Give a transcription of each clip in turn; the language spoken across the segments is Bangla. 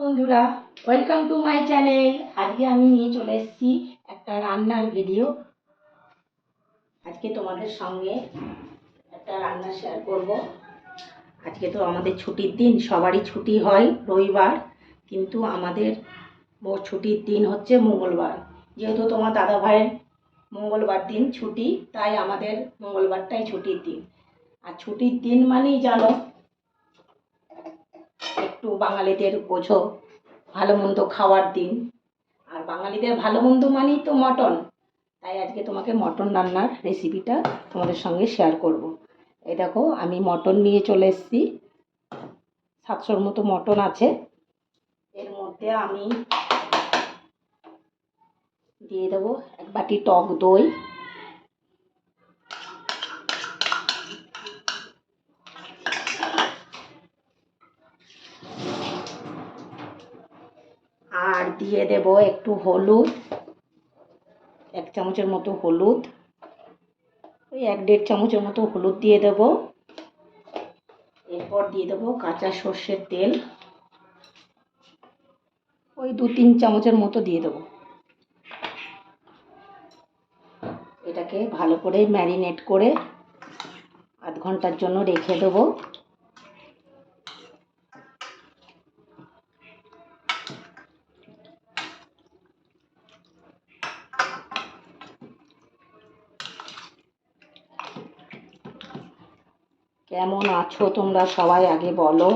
বন্ধুরা, ওয়েলকাম টু মাই চ্যানেল। আজকে আমি নিয়ে চলে এসেছি একটা রান্নার ভিডিও। আজকে তোমাদের সঙ্গে একটা রান্না শেয়ার করব। আজকে তো আমাদের ছুটির দিন, সবারই ছুটি হয় রবিবার, কিন্তু আমাদের ছুটির দিন হচ্ছে মঙ্গলবার। যেহেতু তোমার দাদা ভাইয়ের মঙ্গলবার দিন ছুটি, তাই আমাদের মঙ্গলবারটাই ছুটির দিন। আর ছুটির দিন মানেই জানো, একটু বাঙালিদের বোঝো ভালো মন্দ খাওয়ার দিন। আর বাঙালিদের ভালো মন্দ মানেই তো মটন। তাই আজকে তোমাকে মটন রান্নার রেসিপিটা তোমাদের সঙ্গে শেয়ার করব। এই দেখো, আমি মটন নিয়ে চলে এসেছি। 700-র মতো মটন আছে। এর মধ্যে আমি দিয়ে দেবো 1 বাটি টক দই, আর দিয়ে দেব একটু হলুদ, 1 চামচের মতো হলুদ, ওই 1-1.5 চামচের মতো হলুদ দিয়ে দেব। এরপর দিয়ে দেবো কাঁচা সর্ষের তেল, ওই 2-3 চামচের মতো দিয়ে দেবো। এটাকে ভালো করে ম্যারিনেট করে আধ ঘন্টার জন্য রেখে দেবো। কেমন আছো তোমরা সবাই আগে বলো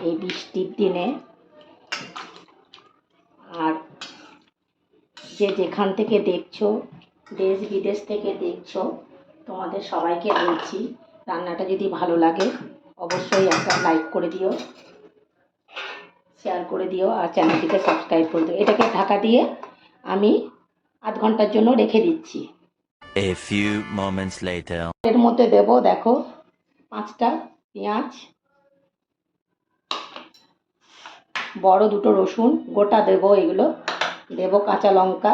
এই বৃষ্টির দিনে। আর যে যেখান থেকে দেখছো, দেশ বিদেশ থেকে দেখছো, তোমাদের সবাইকে বলছি, রান্নাটা যদি ভালো লাগে অবশ্যই একটা লাইক করে দিও, শেয়ার করে দিও, আর চ্যানেলটিকে সাবস্ক্রাইব করে দিও। এটাকে ঢাকা দিয়ে আমি আধ ঘন্টার জন্য রেখে দিচ্ছি। A few moments later. এর মধ্যে দেবো দেখো 5টা পেঁয়াজ, বড় 2টো রসুন গোটা দেবো, এগুলো দেবো, কাঁচা লঙ্কা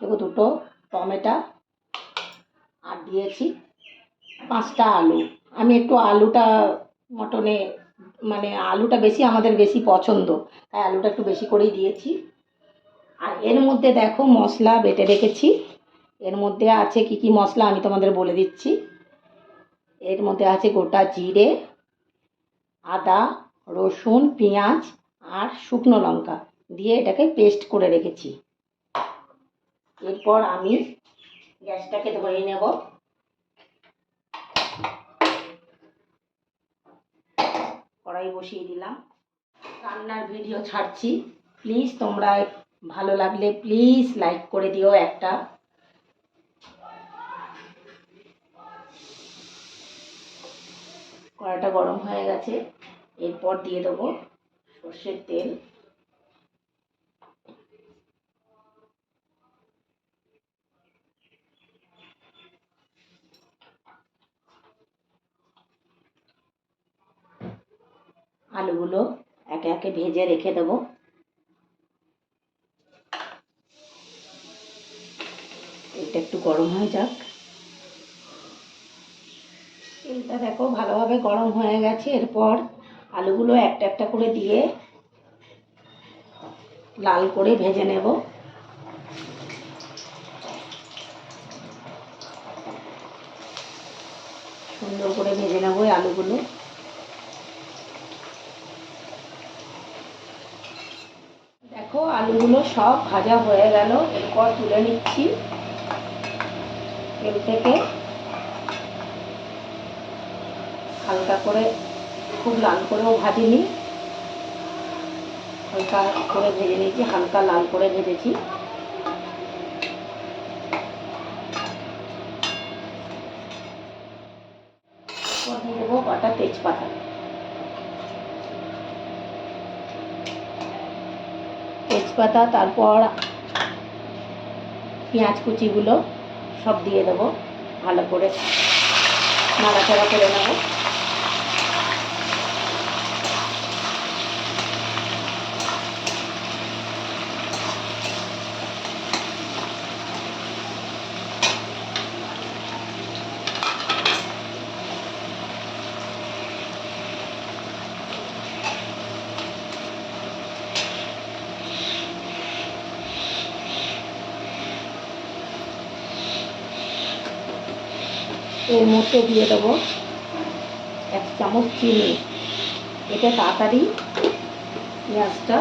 দেবো, 2টো টমেটো, আর দিয়েছি 5টা আলু। আমি একটু আলুটা মটনে মানে আলুটা বেশি আমাদের বেশি পছন্দ, তাই আলুটা একটু বেশি করেই দিয়েছি। আর এর মধ্যে দেখো মশলা বেটে রেখেছি। এর মধ্যে আছে কি কি মশলা আমি তোমাদের বলে দিচ্ছি। এর মধ্যে আছে গোটা জিরে, আদা, রসুন, পেঁয়াজ আর শুকনো লঙ্কা দিয়ে এটাকে পেস্ট করে রেখেছি। এরপর আমি গ্যাসটাকে ধরিয়ে নেব। কড়াই বসিয়ে দিলাম, রান্নার ভিডিও ছাড়ছি। প্লিজ তোমরা ভালো লাগলে প্লিজ লাইক করে দিও একটা। কড়াইটা গরম হয়ে গেছে, এরপর দিয়ে দেবো সর্ষের তেল, আলুগুলো একে একে ভেজে রেখে দেবো। এটা একটু গরম হয়ে যাক। তেলটা দেখো ভালোভাবে গরম হয়ে গেছে। এরপর আলুগুলো একটা একটা করে দিয়ে লাল করে ভেজে নেব। সুন্দর করে ভেজে নেব এই আলুগুলো। দেখো আলুগুলো সব ভাজা হয়ে গেল। এরপর তুলে নিচ্ছি তেল থেকে। হালকা করে, খুব লাল করেও ভাজিনি, হালকা করে ভেজে নিয়েছি, হালকা লাল করে ভেজেছি। দিয়ে দেবো কটা তেজপাতা, তারপর পেঁয়াজ কুচিগুলো সব দিয়ে দেবো, ভালো করে নাড়াচাড়া করে নেব। এর মধ্যে দিয়ে দেবো 1 চামচ চিনি। এতে তাড়াতাড়ি পেঁয়াজটা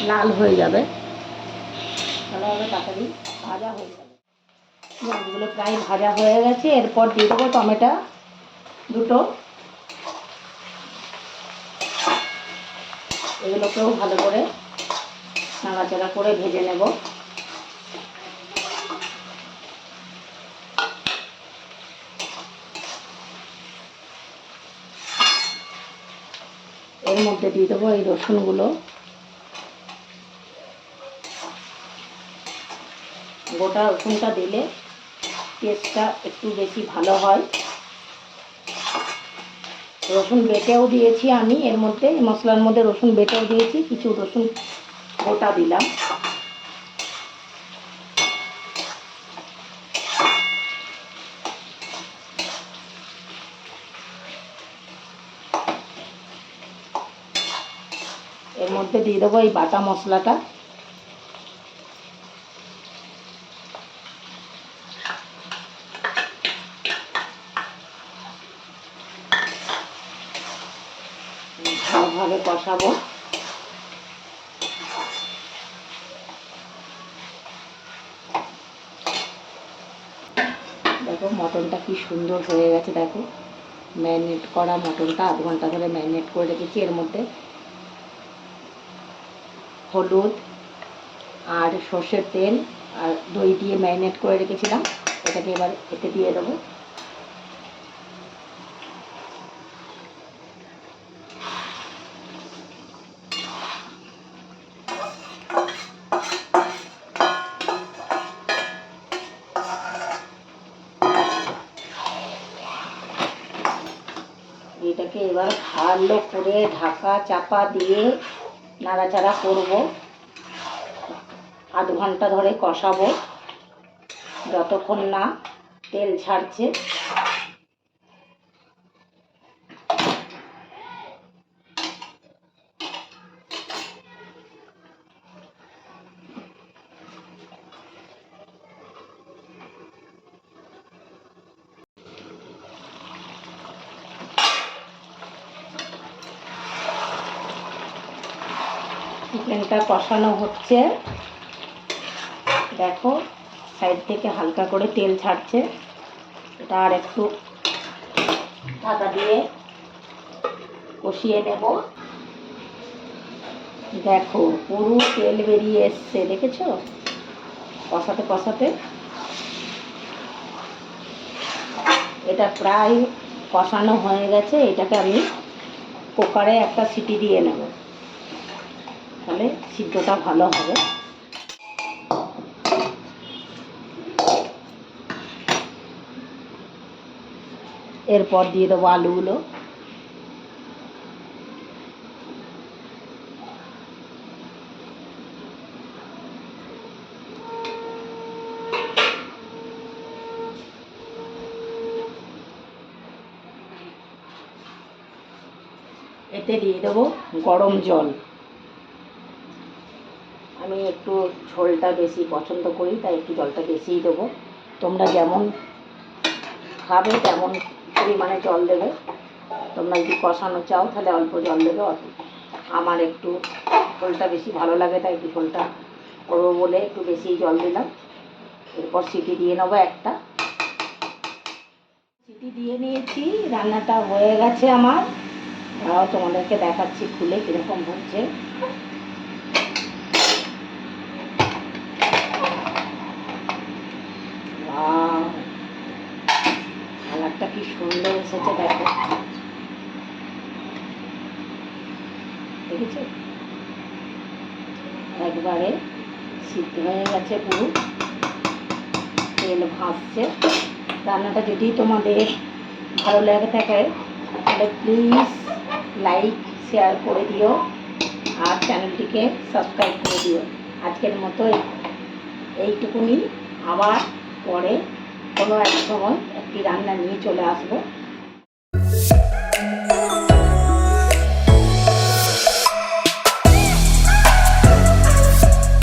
লাল হয়ে যাবে, ভালোভাবে তাড়াতাড়ি ভাজা হয়ে যাবে। পেঁয়াজগুলো প্রায় ভাজা হয়ে গেছে। এরপর দিয়ে দেবো টমেটো দুটো। এগুলোকেও ভালো করে নাড়াচাড়া করে ভেজে নেব। এর মধ্যে দিয়ে দেবো এই রসুনগুলো। গোটা রসুনটা দিলে টেস্টটা একটু বেশি ভালো হয়। রসুন বেটেও দিয়েছি আমি, এর মধ্যে মশলার মধ্যে রসুন বেটেও দিয়েছি, কিছু রসুন গোটা দিলাম। এর মধ্যে দিয়ে দেবো এই বাটা মশলাটা। ভালোভাবে কষাবো। দেখো মটনটা কি সুন্দর হয়ে গেছে। দেখো ম্যারিনেট করা মটনটা 1/2 ঘন্টা ধরে ম্যারিনেট করে রেখেছি। এর মধ্যে হলুদ আর সর্ষের তেল আর দই দিয়ে ম্যারিনেট করে রেখেছিলাম। এটাকে এবার এতে দিয়ে দেবো। এটাকে এবার ভালো করে ঢাকা চাপা দিয়ে নাড়াচাড়া করব। 1/2 ঘন্টা ধরে কষাবো যতক্ষণ না তেল ছাড়ছে। চিকেনটা কষানো হচ্ছে। দেখো সাইড থেকে হালকা করে তেল ছাড়ছে। এটা আর একটু ঢাকা দিয়ে কষিয়ে নেব। দেখো পুরো তেল বেরিয়ে এসছে, দেখেছো? কষাতে কষাতে এটা প্রায় কষানো হয়ে গেছে। এটাকে আমি কুকারে একটা সিটি দিয়ে নেব, তাহলে সিদ্ধটা ভালো হবে। এরপর দিয়ে দেবো আলুগুলো। এতে দিয়ে দেবো গরম জল। আমি একটু ঝোলটা বেশি পছন্দ করি, তাই একটু জলটা বেশিই দেবো। তোমরা যেমন খাবে তেমন পরিমাণে জল দেবে। তোমরা যদি কষানো চাও তাহলে অল্প জল দেবে। আমার একটু ঝোলটা বেশি ভালো লাগে, তাই একটু ঝোলটা করবো বলে একটু বেশি জল দিলাম। এরপর সিটি দিয়ে নেবো একটা। সিটি দিয়ে নিয়েছি, রান্নাটা হয়ে গেছে আমার। তোমাদেরকে দেখাচ্ছি খুলে কীরকম হচ্ছে। কালারটা কি সুন্দর এসেছে দেখো, দেখেছো? একবারে সিদ্ধ হয়ে গেছে, পুরো তেল ভাসছে। রান্নাটা যদি তোমাদের ভালো লেগে থাকে তাহলে প্লিজ লাইক শেয়ার করে দিও আর চ্যানেলটিকে সাবস্ক্রাইব করে দিও। আজকের মতো এইটুকুনি। আবার পরে কোনো এক সময় একটি রান্না নিয়ে চলে আসবো।